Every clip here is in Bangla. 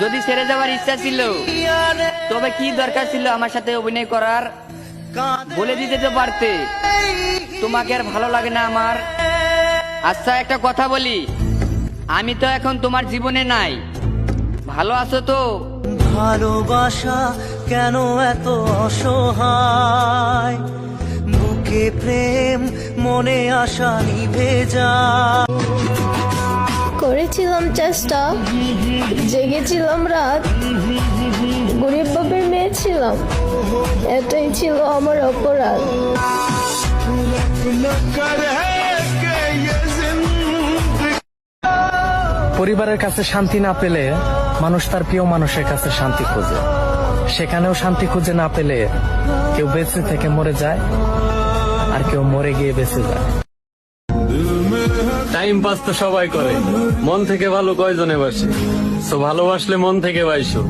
যদি ছেড়ে যাওয়ার ইচ্ছা ছিল তবে কি দরকার ছিল আমার সাথে অভিনয় করার? বলে দিতে তো পারতে তোমাকে আর ভালো লাগে না আমার। আচ্ছা একটা কথা বলি, আমি তো এখন তোমার জীবনে নাই, ভালো আছো তো? ভালোবাসা কেন এত অসহায়, বুকে প্রেম মনে আশা নিভে যায়। করেছিলাম চেষ্টা, জেগেছিলাম রাত, গরিব বাবার মেয়ে ছিলাম, এটাই ছিল আমার অপরাধ। পরিবারের কাছে শান্তি না পেলে মানুষ তার প্রিয় মানুষের কাছে শান্তি খোঁজে, সেখানেও শান্তি খুঁজে না পেলে কেউ বেঁচে থেকে মরে যায়, আর কেউ মরে গিয়ে বেঁচে যায়। টাইম পাস তো সবাই করে, মন থেকে ভালো কয়জনে বাসে? তো ভালোবাসলে মন থেকে বাইসো।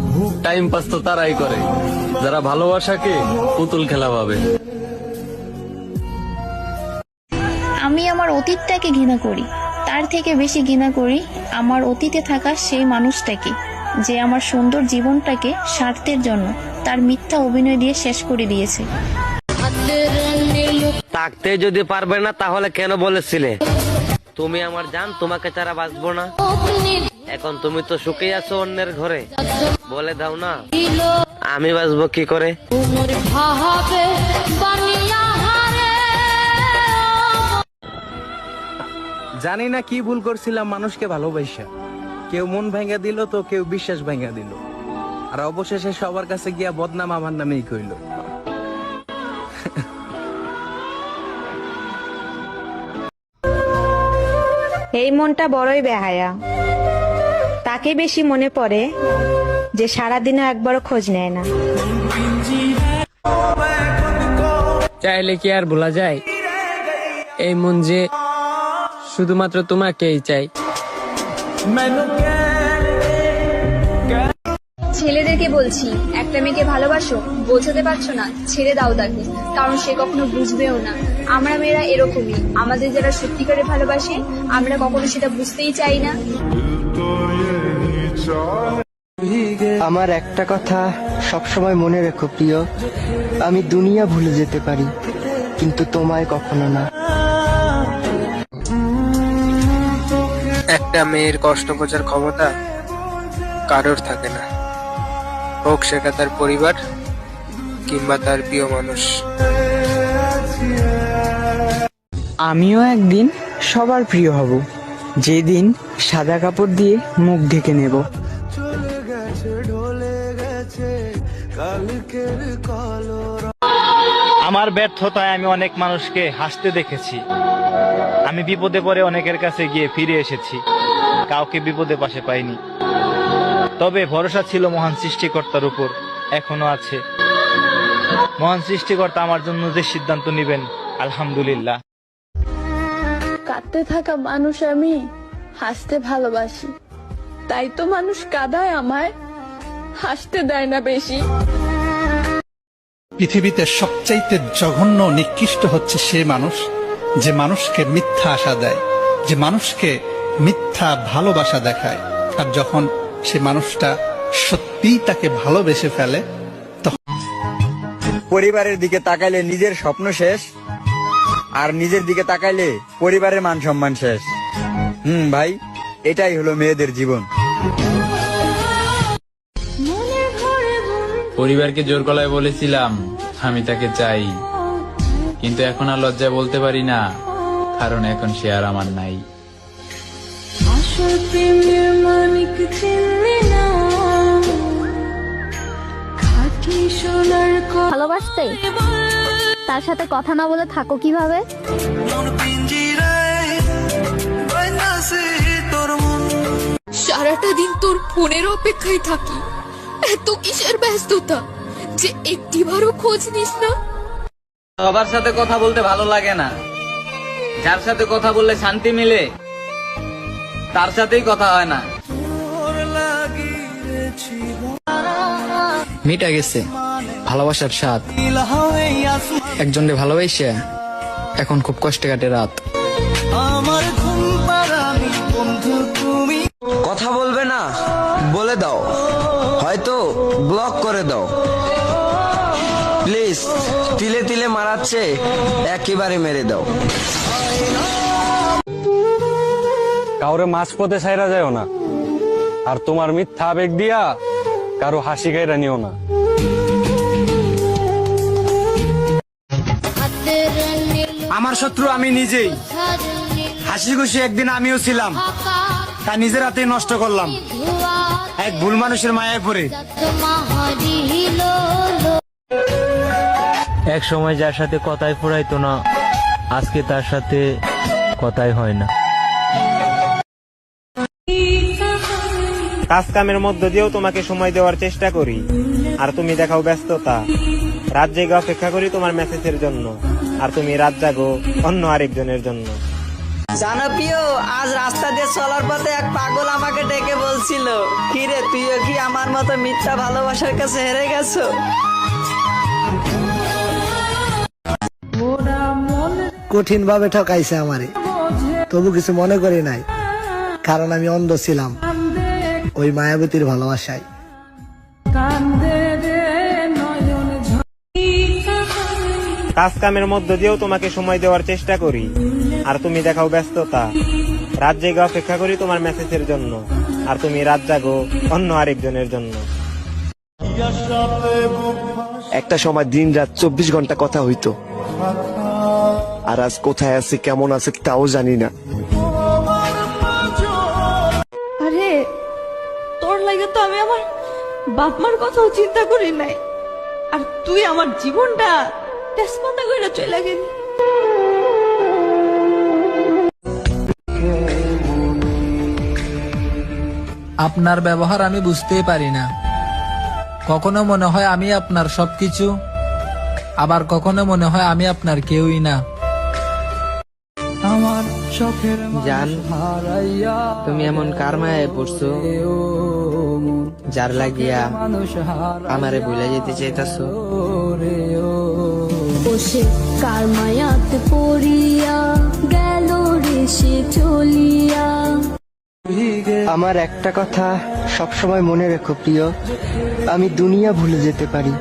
টাইম পাস তো তারাই করে যারা ভালোবাসাকে পুতুল খেলা ভাবে। আমি আমার অতীতটাকে ঘৃণা করি, তার থেকে বেশি ঘৃণা করি আমার অতীতে থাকা সেই মানুষটাকে, যে আমার সুন্দর জীবনটাকে স্বার্থের জন্য তার মিথ্যা অভিনয় দিয়ে শেষ করে দিয়েছে। থাকতে যদি পারবে না তাহলে কেন বলেছিলে তুমি আমার জান, তোমাকে ছাড়া বাঁচবো না? এখন তুমি তো সুখে আছো অন্যের ঘরে, বলে দাও না আমি বাঁচবো কি করে? জানি না কি ভুল করছিলাম মানুষকে ভালোবাসা, কেউ মন ভেঙে দিল তো কেউ বিশ্বাস ভেঙে দিল, আর অবশেষে সবার কাছে গিয়া বদনাম আমার নামেই কইল। এই মনটা বড়ই বেহায়া, তাকে বেশি মনে পড়ে যে সারাদিনে একবারও খোঁজ নেয় না। চাইলে কি আর ভোলা যায়? এই মন যে শুধুমাত্র তোমাকেই চাই। ছেলেদেরকে বলছি, একটা মেয়েকে ভালোবাসো, বোঝাতে পারছো না, ছেড়ে দাও তাকে, কারণ সে কখনো বুঝবেও না। আমরা মেয়েরা এরকমই, আমাদের যারা সত্যিকারে ভালোবাসে আমরা কখনো সেটা বুঝতেই চাই না। আমার একটা কথা সবসময় মনে রেখো প্রিয়, আমি দুনিয়া ভুলে যেতে পারি কিন্তু তোমায় কখনো না। একটা মেয়ের কষ্ট বোঝার ক্ষমতা কারোর থাকে না, হোক সেটা তার পরিবার কিংবা তার প্রিয় মানুষ। আমিও একদিন সবার প্রিয় হব, যেদিন সাদা কাপড় দিয়ে মুখ ঢেকে নেব। আমার ব্যর্থতায় আমি অনেক মানুষকে হাসতে দেখেছি, আমি বিপদে পড়ে অনেকের কাছে গিয়ে ফিরে এসেছি, কাউকে বিপদে পাশে পাইনি। তবে ভরসা ছিল মহান সৃষ্টিকর্তার উপর, এখনো আছে। মহান সৃষ্টিকর্তা আমার জন্য যে সিদ্ধান্ত নেবেন, আলহামদুলিল্লাহ। কাঁদতে থাকা মানুষ আমি হাসতে ভালোবাসি, তাই তো মানুষ কাঁদায় আমায়, হাসতে দেয় না বেশি। পৃথিবীতে সবচাইতে জঘন্য নিকৃষ্ট হচ্ছে সে মানুষ যে মানুষকে মিথ্যা আশা দেয়, যে মানুষকে মিথ্যা ভালোবাসা দেখায়, আর যখন সে মানুষটা সত্যিই তাকে ভালোবেসে ফেলে তখন পরিবারের দিকে তাকাইলে নিজের স্বপ্ন শেষ, আর নিজের দিকে তাকাইলে পরিবারের মান সম্মান শেষ। ভাই, এটাই হলো মেয়েদের জীবন। পরিবারকে জোর গলায় বলেছিলাম আমি তাকে চাই, কিন্তু এখন আর লজ্জায় বলতে পারি না, কারণ এখন সে আর আমার নাই। ভালোবাসতে তার সাথে কথা না বলে থাকো কিভাবে? সারাটা দিন তোর ফোনের অপেক্ষায় থাকি, এত কিসের ব্যস্ততা যে একটিবারও খোঁজ নিস না? সবার সাথে কথা বলতে ভালো লাগে না, যার সাথে কথা বললে শান্তি মিলে তার সাথেই কথা হয় না। মিটা গেছে ভালোবাসার স্বাদ, একজনকে ভালোবাসে এখন খুব কষ্টে কাটে রাত। আমার ঘুম পাড়ানি বন্ধু তুমি। কথা বলবে না, বলে দাও, হয়তো ব্লক করে দাও। প্লিজ, তিলে তিলে মারাচ্ছে একেবারে মেরে দাও। কাউরে মাঝপথে ছাইরা যায়ও না, আর তোমার মিথ্যা আবেগ দিয়া কারো হাসি গাইরা নিও না। আমার শত্রু আমি নিজেই। হাসি খুশি একদিন আমিও ছিলাম, তা নিজের হাতে নষ্ট করলাম এক ভুল মানুষের মায়ায় পড়ে। এক সময় যার সাথে কথাই ফুরাইতো না, আজকে তার সাথে কথাই হয় না। কাজ কামের মধ্য দিয়েও তোমাকে সময় দেওয়ার চেষ্টা করি, আর তুমি দেখাও ব্যস্ততা। রাত জেগে অপেক্ষা করি তোমার মেসেজের জন্য, আর তুমি রাত জাগো অন্য আরেকজনের জন্য। জানো প্রিয়, আজ রাস্তা দিয়ে চলার পথে এক পাগল আমাকে ডেকে বলছিল, কিরে তুইও কি আমার মতো মিথ্যা ভালোবাসার কাছে হেরে গেছো? কঠিন ভাবে ঠকাইছে আমারে, তবু কিছু মনে করি নাই, কারণ আমি অন্ধ ছিলাম ওই মায়াবতীর ভালোবাসায়। কাজ কামের মধ্য দিয়েও তোমাকে সময় দেওয়ার চেষ্টা করি, আর তুমি দেখাও ব্যস্ততা। রাত জেগে অপেক্ষা করি তোমার মেসেজের জন্য, আর তুমি রাত জাগো অন্য আরেকজনের জন্য। একটা সময় দিন রাত 24 ঘন্টা কথা হইতো, আর আজ কোথায় আছে কেমন আছে তাও জানি না। আরে তোর লাগে তো আমি আমার বাপ মার কথাও চিন্তা করি নাই, আর তুই আমার জীবনটা তেজপাতা কইরা চলে গেলি। আপনার ব্যবহার আমি বুঝতেই পারি না। কখনো মনে হয় আমি আপনার সবকিছু, আবার কখনো মনে হয় আমি আপনার কেউই না। জান, তুমি এমন কার মায়ায় পড়ছো যার লাগিয়া আমারে ভুলে যেতে চাইতাছো? কার মায়াতে পড়িয়া গেল রে সে চলিয়া। আমার একটা কথা সবসময় মনে রেখো প্রিয়, আমি দুনিয়া ভুলে যেতে পারি,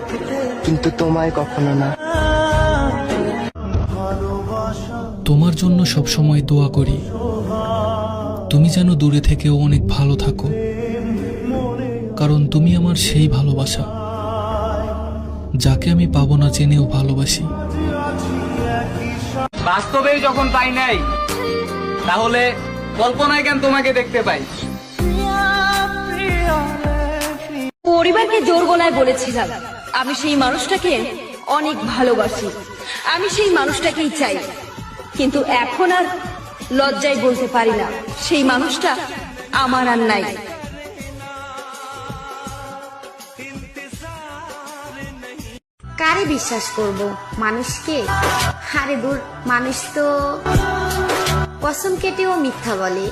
কিন্তু তোমায় কখনো না। তোমার জন্য সব সময় দোয়া করি, তুমি যেন দূরে থেকেও অনেক ভালো থাকো, কারণ তুমি আমার সেই ভালোবাসা যাকে আমি পাবো না জেনেও ভালোবাসি। বাস্তবেই যখন পাই নাই, তাহলে কল্পনায় কেন তোমাকে দেখতে পাই? পরিবারকে জোর গলায় বলেছিলাম আমি সেই মানুষটাকে অনেক ভালোবাসি, আমি সেই মানুষটাকেই চাই, কিন্তু এখন আর লজ্জায় বলতে পারি না সেই মানুষটা আমার আর নাই। কারে বিশ্বাস করব, মানুষকে? আরে দূর, মানুষ তো কসম কেটেও মিথ্যা বলে।